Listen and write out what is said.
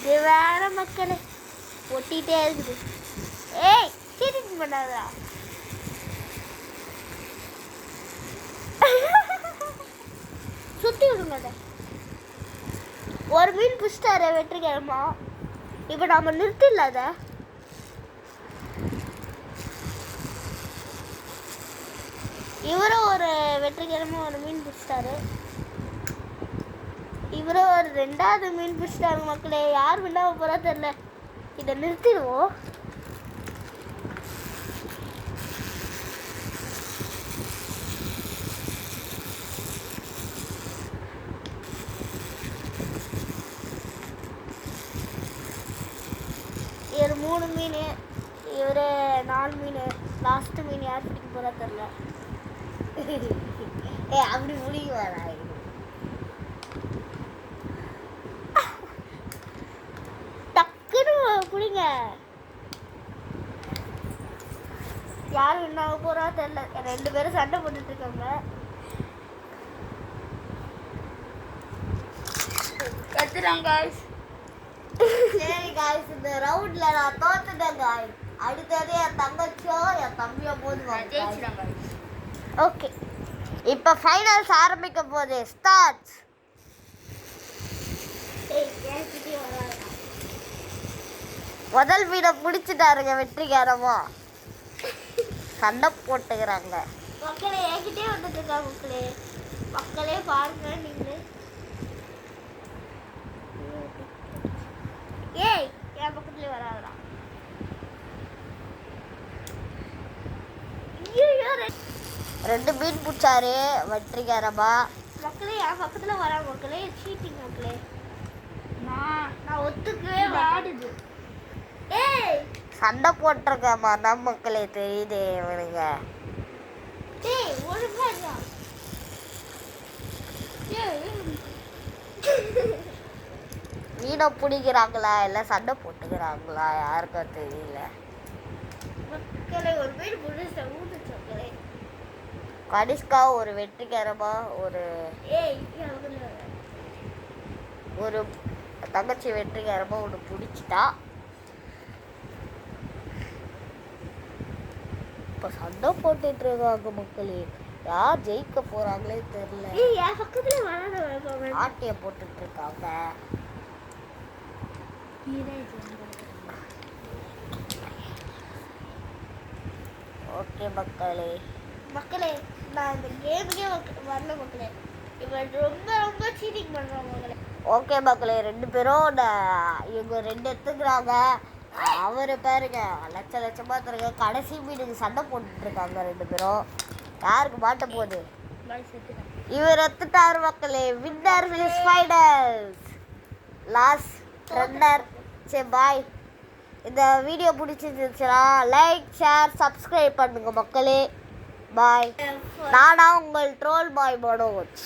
இது வேற மக்களே ஒட்டிகிட்டே இருக்குது. ஏய் சீட்டிங் பண்ணாதா? சுற்றி விடுங்க அதை. ஒரு மீன் பிடிச்சிட்டாரு வெற்றிகரமா. இப்போ நம்ம நிறுத்திடல அதை. இவரும் ஒரு வெற்றிகரமாக ஒரு மீன் பிடிச்சிட்டாரு. இவரும் ஒரு 2வது மீன் பிடிச்சிட்டாரு மக்களே. யார் விண்ணாம போகிறா தெரியல. இதை நிறுத்திடுவோம். இவர் 3 மீன், இவர் 4 மீன். லாஸ்ட்டு மீன் யார் பிடிக்க போகிறா தெரியல. அப்படி பிடிக்க வரா. டக்குன்னு பிடிங்க. யார் என்ன போகிறா தெரியல. 2 பேரும் சண்டை போட்டுட்டு இருக்காங்க. கத்துறாங்க गाइस. சரி गाइस, இந்த ரவுண்ட்ல நான் தோத்துட்டேன் गाइस. அடுத்தது என் தங்கச்சியோ என் தம்பியோ போடுவாங்க. ஓகே, இப்போ ஃபைனல்ஸ் ஆரம்பிக்க போகுது. ஸ்டார்ட். முதல் மீனை பிடிச்சிட்டாருங்க வெற்றிகரமா. சண்டை போட்டுக்கிறாங்க மக்களே. என்கிட்டே வந்துட்டு இருக்காங்க மக்களே. மக்களே பாருங்க நீங்களே. ஏய் என் பக்கத்துலேயே வராதுடா. 2 மீன் பிடிச்சாரு வெற்றிகரமா. மக்களே என் பக்கத்துல வராங்க மக்களே. சீட்டிங் மக்களே. நான் ஒத்துக்கவே ஆடுது. ஏய் சண்டை போட்டிருக்கேம்மா நம்ம மக்களே. தெரியுது இவனுங்க. ஏய் ஒழுங்கா இல்லையா? மீனை பிடிக்கிறாங்களா இல்லை சண்டை போட்டுக்கிறாங்களா யாருக்கும் தெரியல மக்களே. ஒரு மீன் பிடிச்ச ஊட்டுச்சு மக்களே. கனிஷ்கா ஒரு வெற்றிகரமா ஒரு தங்கச்சி வெற்றிகரமா ஒன்று பிடிச்சிட்டா. இப்போ சண்டை போட்டுட்டு இருக்காங்க மக்களே. யார் ஜெயிக்க போறாங்களே தெரியல. ஆட்டிய போட்டுட்டு இருக்காங்க. ஓகே மக்களே, நான் இந்த கேமுக்கே வரல மக்களே. இவன் ரொம்ப சீட்டிங் பண்றான் மக்களே. ஓகே மக்களே, 2 பேரும் இவங்க 2 எடுத்துக்கிறாங்க. அவரு பாருங்க லட்சமா தருங்க. கடைசி மீனுக்கு சண்டை போட்டுட்டு இருக்காங்க 2 பேரும். யாருக்கு மாட்ட போகுது? இவர் எடுத்துட்டாரு மக்களே. Winner is finals. Last runner. சரி பாய். இந்த வீடியோ பிடிச்சிருந்துச்சுன்னா லைக், ஷேர், சப்ஸ்கிரைப் பண்ணுங்க மக்களே. பாய். நானா உங்கள் ட்ரோல் பாய் மனோஜ்.